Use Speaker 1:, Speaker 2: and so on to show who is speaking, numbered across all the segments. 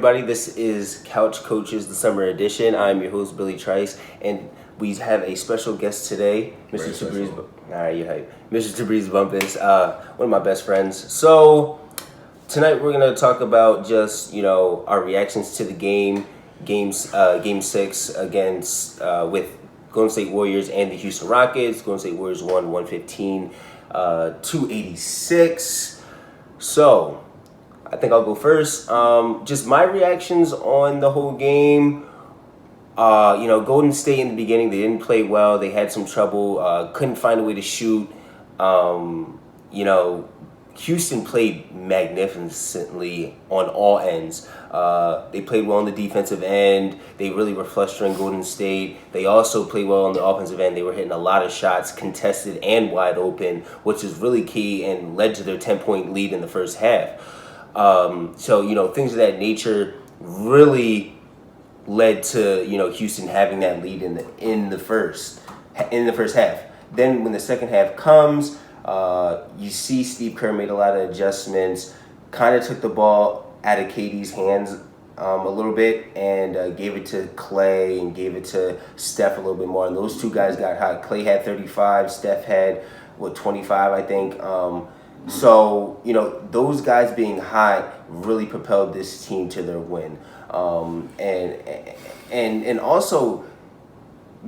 Speaker 1: Everybody, this is Couch Coaches, the summer edition. I'm your host, Billy Trice, and we have a special guest today, Mr. Tabriz. All right, you hype. Mr. Tabriz Bumpus, one of my best friends. So tonight we're gonna talk about just our reactions to the game 6 against with Golden State Warriors and the Houston Rockets. Golden State Warriors won 115 286. So I think I'll go first. Just my reactions on the whole game. Golden State in the beginning, they didn't play well. They had some trouble. Couldn't find a way to shoot. Houston played magnificently on all ends. They played well on the defensive end. They really were frustrating Golden State. They also played well on the offensive end. They were hitting a lot of shots, contested and wide open, which is really key and led to their 10-point lead in the first half. Things of that nature really led to Houston having that lead in the first half. Then when the second half comes, you see Steve Kerr made a lot of adjustments, kind of took the ball out of KD's hands a little bit and gave it to Clay and gave it to Steph a little bit more. And those two guys got hot. Clay had 35, Steph had 25, I think. So, those guys being hot really propelled this team to their win. And also,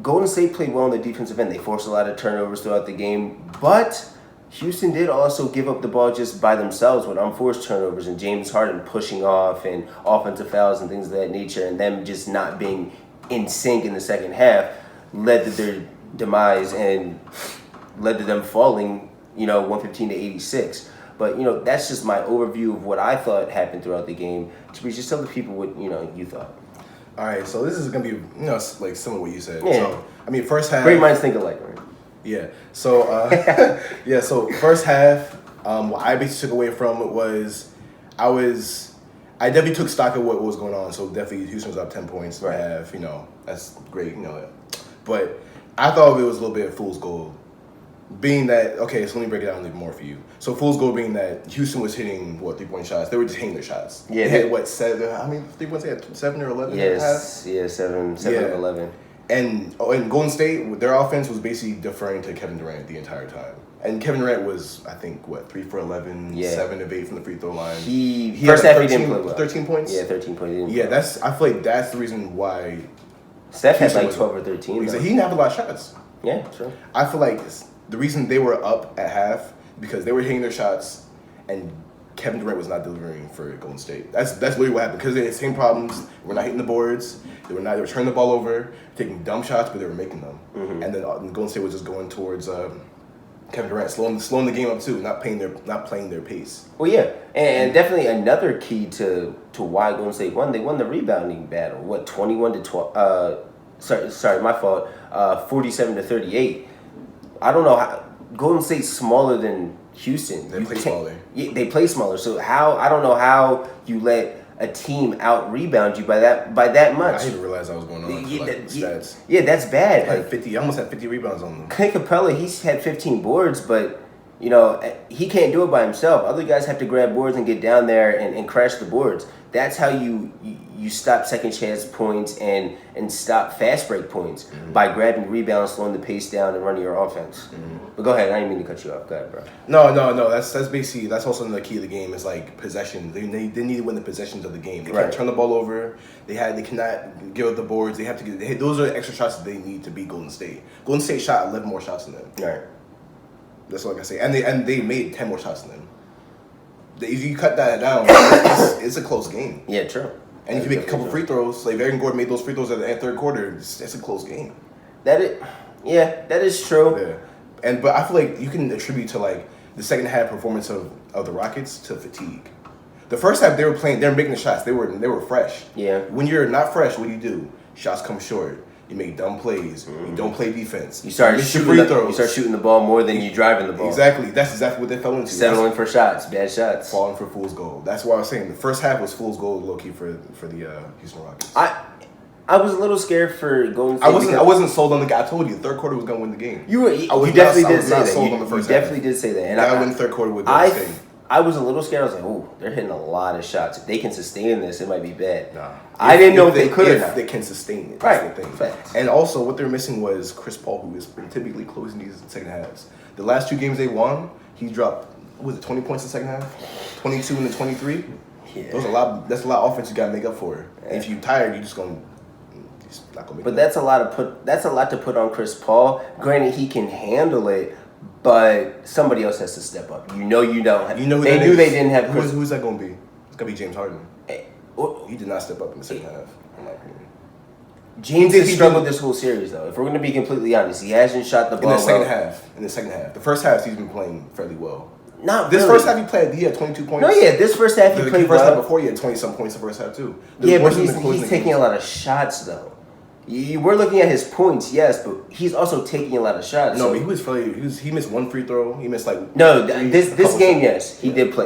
Speaker 1: Golden State played well on the defensive end. They forced a lot of turnovers throughout the game. But Houston did also give up the ball just by themselves with unforced turnovers and James Harden pushing off and offensive fouls and things of that nature. And them just not being in sync in the second half led to their demise and led to them falling 115 to 86. But, that's just my overview of what I thought happened throughout the game. Just tell the people what, you thought.
Speaker 2: All right, so this is going to be, like similar to what you said.
Speaker 1: Yeah.
Speaker 2: So, first half.
Speaker 1: Great minds think alike, right?
Speaker 2: Yeah. So, so first half, what I basically took away from it was I definitely took stock of what was going on. So, definitely Houston was up 10 points.
Speaker 1: Right.
Speaker 2: Half, that's great, But I thought it was a little bit of fool's gold. Being that, okay, so let me break it down a little more for you. So, fool's gold being that Houston was hitting, 3-point shots? They were just hitting their shots.
Speaker 1: Yeah.
Speaker 2: They had, 7? How many 3-points they had? 7 or 11?
Speaker 1: Yes. Yeah, 7 of 11.
Speaker 2: And Golden State, their offense was basically deferring to Kevin Durant the entire time. And Kevin Durant was, I think, 3 for 11, 7 of 8 from the free throw line.
Speaker 1: He first half he didn't play well.
Speaker 2: 13 points?
Speaker 1: Yeah, 13 points.
Speaker 2: I feel like that's the reason why.
Speaker 1: Steph had 12 or 13.
Speaker 2: He didn't have a lot of shots.
Speaker 1: Yeah, true.
Speaker 2: I feel like the reason they were up at half because they were hitting their shots and Kevin Durant was not delivering for Golden State. That's literally what happened because they had the same problems. We're not hitting the boards. They were turning the ball over, taking dumb shots, but they were making them. Mm-hmm. And then Golden State was just going towards Kevin Durant, slowing the game up too, not playing their pace.
Speaker 1: Well, yeah, and definitely another key to why Golden State won. They won the rebounding battle. 21 to 12. Sorry, my fault. 47 to 38. I don't know how Golden State's smaller than Houston.
Speaker 2: They play smaller.
Speaker 1: Yeah, they play smaller. So I don't know how you let a team out rebound you by that much.
Speaker 2: I didn't realize that was going on. Stats.
Speaker 1: Yeah, that's bad.
Speaker 2: I almost had 50 rebounds on them.
Speaker 1: Clint Capella, he's had 15 boards, but he can't do it by himself. Other guys have to grab boards and get down there and crash the boards. That's how you stop second chance points and stop fast break points by grabbing rebounds, slowing the pace down, and running your offense. Mm-hmm. But go ahead, I didn't mean to cut you off. Go ahead, bro.
Speaker 2: No. That's basically also the key of the game is like possession. They need to win the possessions of the game. They can't turn the ball over. They cannot give up the boards. They have to those are the extra shots that they need to beat Golden State. Golden State shot 11 more shots than them.
Speaker 1: All right.
Speaker 2: That's all I can say. And they made 10 more shots than them. If you cut that down, it's a close game.
Speaker 1: Yeah, true.
Speaker 2: And if you make a couple free throws, like Aaron Gordon made those free throws at the third quarter, it's a close game.
Speaker 1: That is true.
Speaker 2: Yeah. But I feel like you can attribute to like the second half performance of the Rockets to fatigue. The first half they were making the shots. They were fresh.
Speaker 1: Yeah.
Speaker 2: When you're not fresh, what do? Shots come short. You make dumb plays. Mm-hmm. You don't play defense.
Speaker 1: You start shooting the ball more than you driving the ball.
Speaker 2: Exactly. That's exactly what they fell into.
Speaker 1: Settling for shots, bad shots.
Speaker 2: Falling for fool's gold. That's why I was saying the first half was fool's gold, low key for the Houston Rockets.
Speaker 1: I was a little scared for Golden State.
Speaker 2: I wasn't sold on the guy. I told you the third quarter was gonna win the game.
Speaker 1: You definitely did say that. You definitely did say that. And
Speaker 2: I win the third quarter with Golden State.
Speaker 1: I was a little scared. I was like, "Ooh, they're hitting a lot of shots. If they can sustain this, it might be bad."
Speaker 2: Nah.
Speaker 1: I didn't know if they could or
Speaker 2: if
Speaker 1: not.
Speaker 2: they can sustain it. That's
Speaker 1: Right.
Speaker 2: the thing.
Speaker 1: Facts.
Speaker 2: And also, what they're missing was Chris Paul, who has been typically closing these second halves. The last 2 games they won, he dropped, what was it, 20 points in the second half? 22 and the 23?
Speaker 1: Yeah.
Speaker 2: That's a lot of offense you got to make up for. Yeah. If you're tired, you're just going to, he's not going to make
Speaker 1: But
Speaker 2: it.
Speaker 1: that's a lot to put on Chris Paul. Granted, he can handle it, but somebody else has to step up. You know you don't have.
Speaker 2: You know who
Speaker 1: they
Speaker 2: that
Speaker 1: knew
Speaker 2: is?
Speaker 1: they didn't have Chris.
Speaker 2: Who's that going to be? It's going to be James Harden.
Speaker 1: Well,
Speaker 2: He did not step up in the second half, in my opinion.
Speaker 1: James
Speaker 2: He
Speaker 1: has
Speaker 2: did-
Speaker 1: struggled this whole series, though. If we're going to be completely honest, he hasn't shot the
Speaker 2: In
Speaker 1: ball
Speaker 2: the second
Speaker 1: well.
Speaker 2: half. In the second half. The first half, he's been playing fairly well.
Speaker 1: Not
Speaker 2: This
Speaker 1: really.
Speaker 2: first half he had 22 points.
Speaker 1: No, yeah, this first half he
Speaker 2: The
Speaker 1: played
Speaker 2: first
Speaker 1: well.
Speaker 2: half before he had 20-some points the first half too.
Speaker 1: Yeah, but
Speaker 2: Wasn't the closing
Speaker 1: he's taking a lot of shots, though. We're looking at his points, yes, but he's also taking a lot of shots.
Speaker 2: No,
Speaker 1: so-
Speaker 2: but he missed 1 free throw. He missed like
Speaker 1: No,
Speaker 2: three-
Speaker 1: this
Speaker 2: a couple
Speaker 1: game,
Speaker 2: shots.
Speaker 1: yes, he did play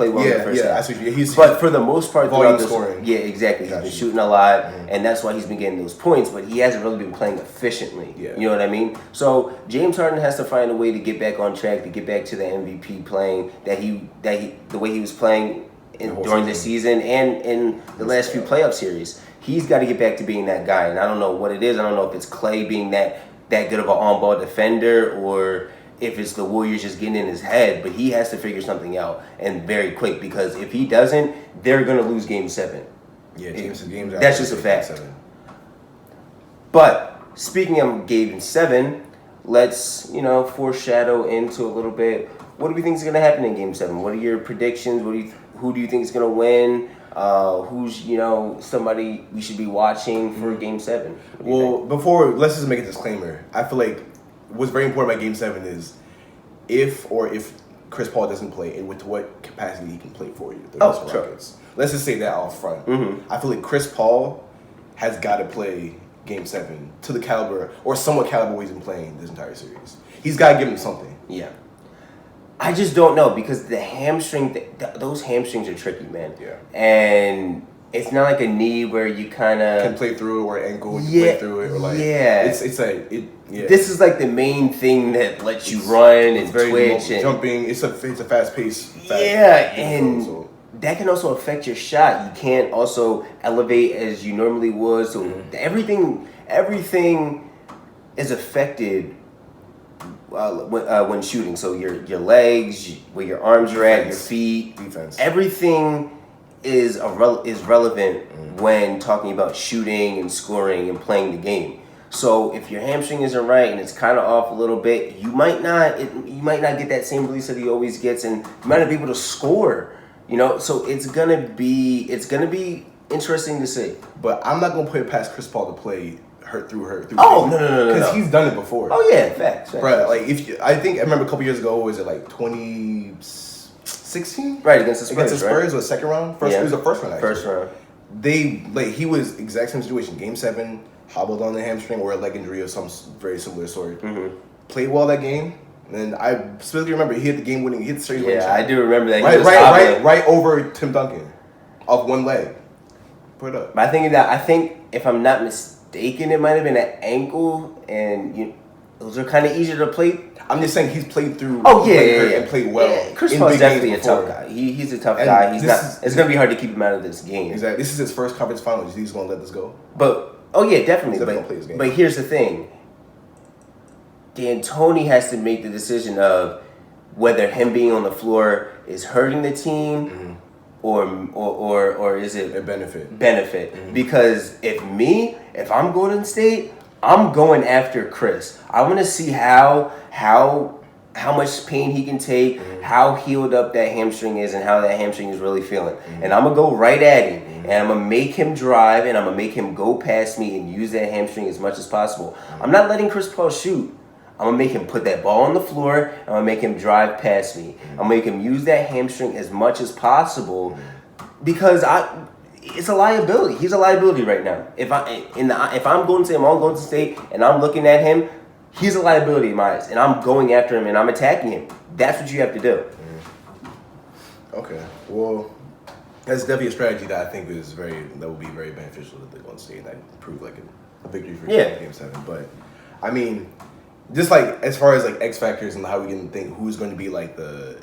Speaker 1: well in the first half.
Speaker 2: I see. He's
Speaker 1: But for the most part,
Speaker 2: Volume
Speaker 1: throughout this,
Speaker 2: scoring.
Speaker 1: yeah, exactly. He's been
Speaker 2: Gotcha.
Speaker 1: shooting a lot, and that's why he's been getting those points. But he hasn't really been playing efficiently.
Speaker 2: Yeah.
Speaker 1: You know what I mean? So James Harden has to find a way to get back on track, to get back to the MVP playing the way he was playing during the season and in the last few playoff series. He's got to get back to being that guy, and I don't know what it is. I don't know if it's Clay being that good of an on-ball defender or if it's the Warriors just getting in his head, but he has to figure something out and very quick because if he doesn't, they're going to lose Game 7.
Speaker 2: Yeah, James.
Speaker 1: That's just a fact. But speaking of Game 7, let's foreshadow into a little bit. What do we think is going to happen in Game 7? What are your predictions? Who do you think is going to win? Who's somebody we should be watching for Game 7?
Speaker 2: Well, let's just make a disclaimer. I feel like what's very important about Game 7 is if Chris Paul doesn't play and with what capacity he can play for you. The Houston
Speaker 1: sure.
Speaker 2: Rockets. Let's just say that off front.
Speaker 1: Mm-hmm.
Speaker 2: I feel like Chris Paul has got to play Game 7 to the caliber or somewhat caliber he's been playing this entire series. He's got to give him something.
Speaker 1: Yeah. I just don't know because the hamstring, those hamstrings are tricky, man.
Speaker 2: Yeah.
Speaker 1: And it's not like a knee where you kind
Speaker 2: Can
Speaker 1: of
Speaker 2: play through it or ankle can
Speaker 1: Yeah,
Speaker 2: play through it or like
Speaker 1: yeah.
Speaker 2: Yeah.
Speaker 1: This is like the main thing that lets you run and
Speaker 2: It's very
Speaker 1: twitch and
Speaker 2: jumping. It's a fast pace.
Speaker 1: and that can also affect your shot. You can't also elevate as you normally would. So everything is affected when shooting. So your legs, where your arms are at, your feet,
Speaker 2: Defense.
Speaker 1: everything is relevant when talking about shooting and scoring and playing the game. So if your hamstring isn't right and it's kind of off a little bit, you might not get that same release that he always gets, and you might not be able to score. So it's gonna be interesting to see.
Speaker 2: But I'm not gonna put it past Chris Paul to play hurt through.
Speaker 1: Oh, no.
Speaker 2: Because he's done it before.
Speaker 1: Oh yeah, facts.
Speaker 2: Right, like I remember a couple years ago, was it like 2016?
Speaker 1: Right, against the Spurs.
Speaker 2: Against the Spurs was second round. It was the first round. Actually.
Speaker 1: First round.
Speaker 2: He was exact same situation. Game 7, hobbled on the hamstring or a leg injury of some very similar sort.
Speaker 1: Mm-hmm.
Speaker 2: Played well that game. And I specifically remember he hit the series winning shot.
Speaker 1: I do remember that.
Speaker 2: Right over Tim Duncan, off one leg. Put it up.
Speaker 1: But I think if I'm not mistaken, it might have been an ankle, and those are kind of easier to play.
Speaker 2: I'm just saying he's played through.
Speaker 1: Oh yeah,
Speaker 2: and played well.
Speaker 1: Yeah, Chris
Speaker 2: in
Speaker 1: Paul's
Speaker 2: big
Speaker 1: definitely a
Speaker 2: games
Speaker 1: tough
Speaker 2: before.
Speaker 1: guy. He's a tough
Speaker 2: And
Speaker 1: guy. He's
Speaker 2: this
Speaker 1: not.
Speaker 2: is-
Speaker 1: It's gonna be hard to keep him out of this game.
Speaker 2: Exactly. This is his first conference finals. He's gonna let this go.
Speaker 1: But definitely.
Speaker 2: He's definitely gonna play his game.
Speaker 1: But here's the thing. D'Antoni has to make the decision of whether him being on the floor is hurting the team, or is it
Speaker 2: A benefit.
Speaker 1: Because if I'm Golden State, I'm going after Chris. I want to see how much pain he can take, how healed up that hamstring is, and how that hamstring is really feeling. And I'm gonna go right at him, and I'm gonna make him drive, and I'm gonna make him go past me and use that hamstring as much as possible. I'm not letting Chris Paul shoot. I'm gonna make him put that ball on the floor. I'm gonna make him drive past me. I'm gonna make him use that hamstring as much as possible, because it's a liability. He's a liability right now. If I'm going to say I'm on Golden State and I'm looking at him, he's a liability in my eyes, and I'm going after him and I'm attacking him. That's what you have to do.
Speaker 2: Okay. Well, that's definitely a strategy that I think that will be very beneficial to the Golden State, and that prove like a victory for
Speaker 1: Yeah.
Speaker 2: Game 7. But I mean, just like as far as like X factors and how we can think who's going to be like the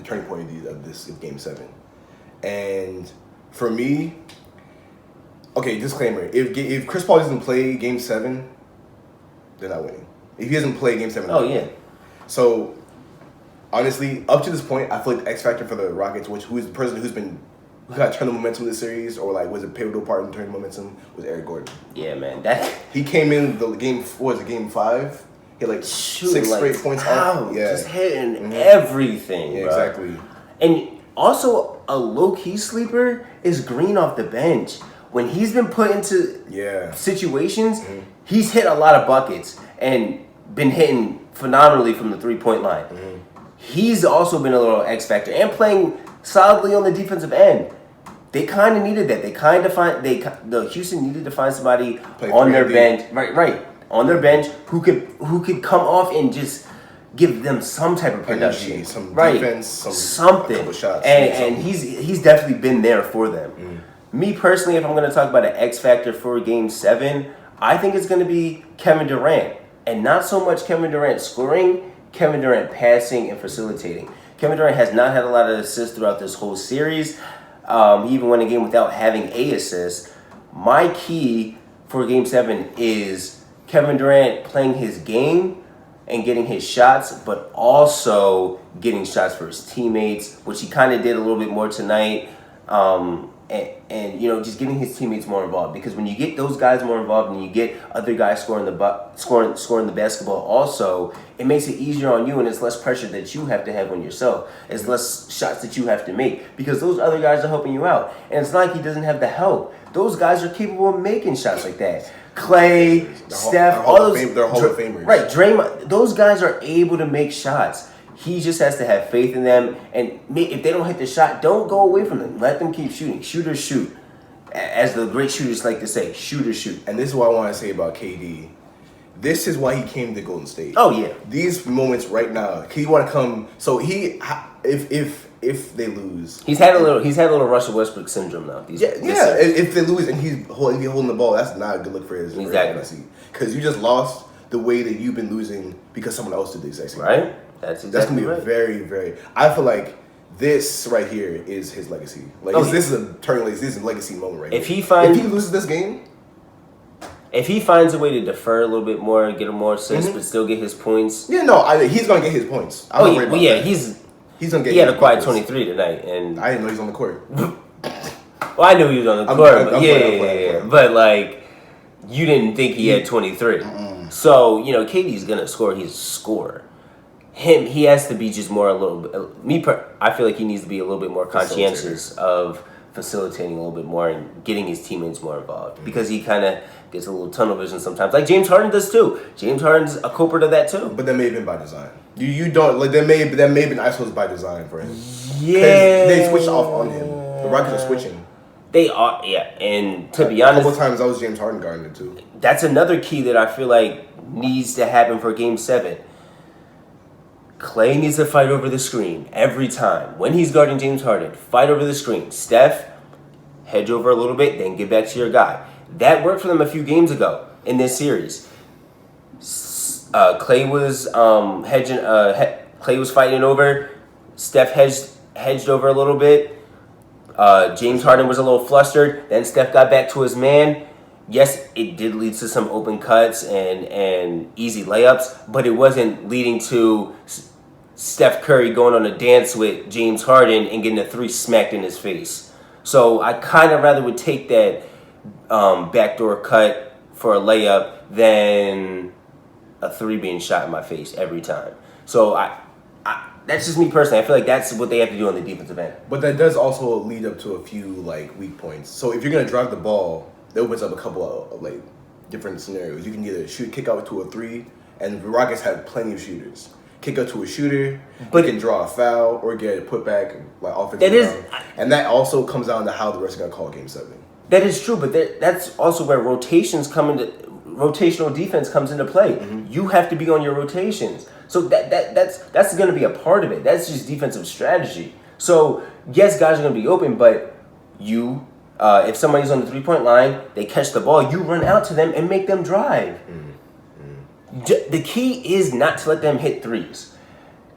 Speaker 2: turning point of this Game 7, and for me, okay, disclaimer: if Chris Paul doesn't play Game 7, they're not winning. If he doesn't play Game 7,
Speaker 1: Oh yeah.
Speaker 2: So honestly, up to this point, I feel like the X factor for the Rockets, who is the person who got turned the momentum of the series, or like was a pivotal part in turning momentum, was Eric Gordon.
Speaker 1: Yeah, man. That
Speaker 2: He came in the game. What was it, Game 5? He had like six straight points off. Yeah,
Speaker 1: just hitting everything.
Speaker 2: yeah,
Speaker 1: bro.
Speaker 2: exactly.
Speaker 1: And also, a low-key sleeper is Green off the bench. When he's been put into situations, he's hit a lot of buckets and been hitting phenomenally from the three-point line. He's also been a little X factor and playing solidly on the defensive end. They kind of needed that. The Houston needed to find somebody on their bench, right, on their bench who could come off and just give them some type of production,
Speaker 2: Energy, some
Speaker 1: right,
Speaker 2: defense,
Speaker 1: something.
Speaker 2: a couple shots,
Speaker 1: and he's definitely been there for them. Me personally, if I'm going to talk about an X factor for Game 7, I think it's going to be Kevin Durant, and not so much Kevin Durant scoring, Kevin Durant passing and facilitating. Kevin Durant has not had a lot of assists throughout this whole series. He even won a game without having a assist. My key for Game 7 is Kevin Durant playing his game and getting his shots, but also getting shots for his teammates, which he kind of did a little bit more tonight. And just getting his teammates more involved, because when you get those guys more involved and you get other guys scoring the basketball, also it makes it easier on you, and it's less pressure that you have to have on yourself. It's less shots that you have to make because those other guys are helping you out, and it's not like he doesn't have the help. Those guys are capable of making shots like that. Clay, Steph, all those
Speaker 2: they're Hall of Famers.
Speaker 1: Right, Draymond. Those guys are able to make shots. He just has to have faith in them, and if they don't hit the shot, don't go away from them. Let them keep shooting. Shooters shoot. As the great shooters like to say, shooters shoot.
Speaker 2: And this is what I want to say about KD. This is why he came to Golden State.
Speaker 1: Oh yeah.
Speaker 2: These moments right now, he want to come. So if they lose,
Speaker 1: he's had a little Russell Westbrook syndrome now.
Speaker 2: If they lose and he's holding the ball, that's not a good look for his fantasy. Because you just lost the way that you've been losing because someone else did the exact same.
Speaker 1: Right. That's
Speaker 2: gonna be very, very. I feel like this right here is his legacy. This is a turning. This is a legacy moment right
Speaker 1: if
Speaker 2: here.
Speaker 1: If
Speaker 2: he loses this game,
Speaker 1: if he finds a way to defer a little bit more, get him more assists, but still get his points.
Speaker 2: Yeah, he's gonna get his points.
Speaker 1: He's gonna get. He had a quiet 23 tonight, and
Speaker 2: I didn't know he was on the court.
Speaker 1: Well, I knew he was on the court, but yeah. But like, you didn't think he had 23. So KD's gonna score. He's a scorer. He has to be just more I feel like he needs to be a little bit more conscientious of facilitating a little bit more and getting his teammates more involved, because he kind of gets a little tunnel vision sometimes, like James Harden does too. James Harden's a culprit of that too.
Speaker 2: But that may have been by design. You don't like that may have been isolated by design for him.
Speaker 1: Yeah,
Speaker 2: they switched off on him. The Rockets are switching.
Speaker 1: They are, yeah. And to be honest,
Speaker 2: a couple times I was James Harden guarding it too.
Speaker 1: That's another key that I feel like needs to happen for Game 7. Clay needs to fight over the screen every time. When he's guarding James Harden, fight over the screen. Steph, hedge over a little bit, then get back to your guy. That worked for them a few games ago in this series. Clay was hedging. Clay was fighting over. Steph hedged over a little bit. James Harden was a little flustered. Then Steph got back to his man. Yes, it did lead to some open cuts and easy layups, but it wasn't leading to Steph Curry going on a dance with James Harden and getting a three smacked in his face. So I kind of rather would take that backdoor cut for a layup than a three being shot in my face every time. So I that's just me personally. I feel like that's what they have to do on the defensive end.
Speaker 2: But that does also lead up to a few weak points. So if you're gonna drive the ball, that opens up a couple of different scenarios. You can either kick out to a three, and the Rockets have plenty of shooters. Kick out to a shooter, but you can draw a foul or get a putback offensive. And that also comes down to how the rest are gonna call Game 7.
Speaker 1: That is true, but that's also where rotational defense comes into play. Mm-hmm. You have to be on your rotations. So that's going to be a part of it. That's just defensive strategy. So yes, guys are going to be open, but if somebody's on the 3-point line, they catch the ball, you run out to them and make them drive. The key is not to let them hit threes.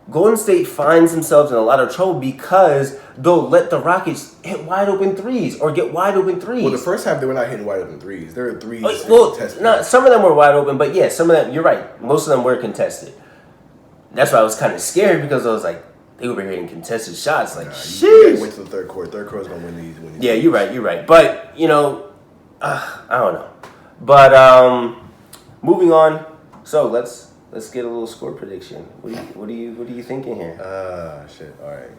Speaker 1: Golden State finds themselves in a lot of trouble because they'll let the Rockets hit wide open threes or get wide open threes.
Speaker 2: Well, the first half they were not hitting wide open threes. There were threes.
Speaker 1: Some of them were wide open, but yeah, some of them. You're right. Most of them were contested. That's why I was kind of scared because I was like, they were hitting contested shots. Like,
Speaker 2: you went to the third quarter. Third quarter's gonna win these.
Speaker 1: Yeah, you're right. But I don't know. But moving on. So let's get a little score prediction. What are you thinking here?
Speaker 2: Shit. All right.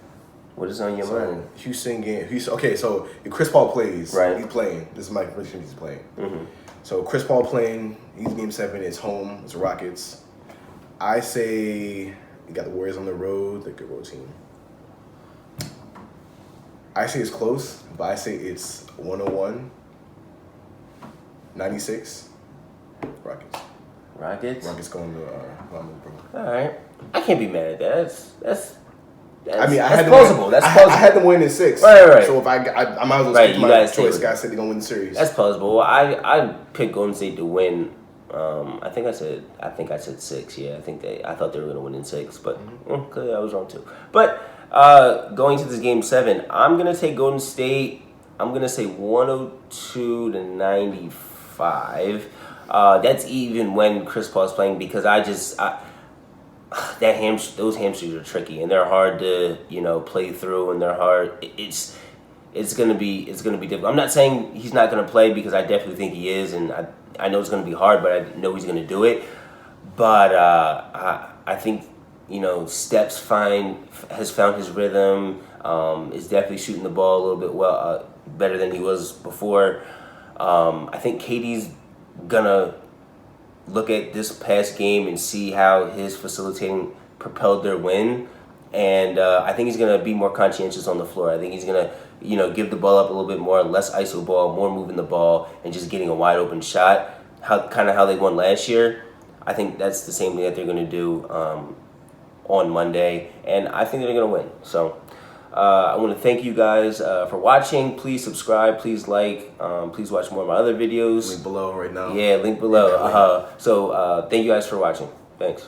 Speaker 1: What is on your mind?
Speaker 2: Houston game. Okay, so if Chris Paul plays,
Speaker 1: right?
Speaker 2: He's playing. This is my prediction. He's playing.
Speaker 1: Mm-hmm.
Speaker 2: So Chris Paul playing. He's game 7. It's home. It's Rockets. I say you got the Warriors on the road. They're a good road team. I say it's close, but I say it's 101. 96. Rockets. Rockets going to
Speaker 1: All right, I can't be mad at that. That's
Speaker 2: that's
Speaker 1: plausible. That's plausible.
Speaker 2: I had them win in 6.
Speaker 1: Right.
Speaker 2: So if I might as well stick to my choice. Guys said they're gonna win the series.
Speaker 1: That's plausible. Well, I picked Golden State to win. I think I said 6. Yeah, I thought they were gonna win in 6, but clearly I was wrong too. But going to this game 7, I'm gonna take Golden State. I'm gonna say 102 to 95. That's even when Chris Paul's playing because those hamstrings are tricky and they're hard to play through and they're hard. It's gonna be difficult. I'm not saying he's not gonna play because I definitely think he is, and I know it's gonna be hard, but I know he's gonna do it. But I think Steph's has found his rhythm. Is definitely shooting the ball a little bit better than he was before. I think KD's gonna look at this past game and see how his facilitating propelled their win, and I think he's gonna be more conscientious on the floor. I think he's gonna give the ball up a little bit more, less ISO ball, more moving the ball, and just getting a wide open shot. How they won last year. I think that's the same thing that they're gonna do on Monday, and I think they're gonna win. So. I want to thank you guys for watching. Please subscribe. Please like. Please watch more of my other videos.
Speaker 2: Link below right now.
Speaker 1: Yeah, link below. So thank you guys for watching. Thanks.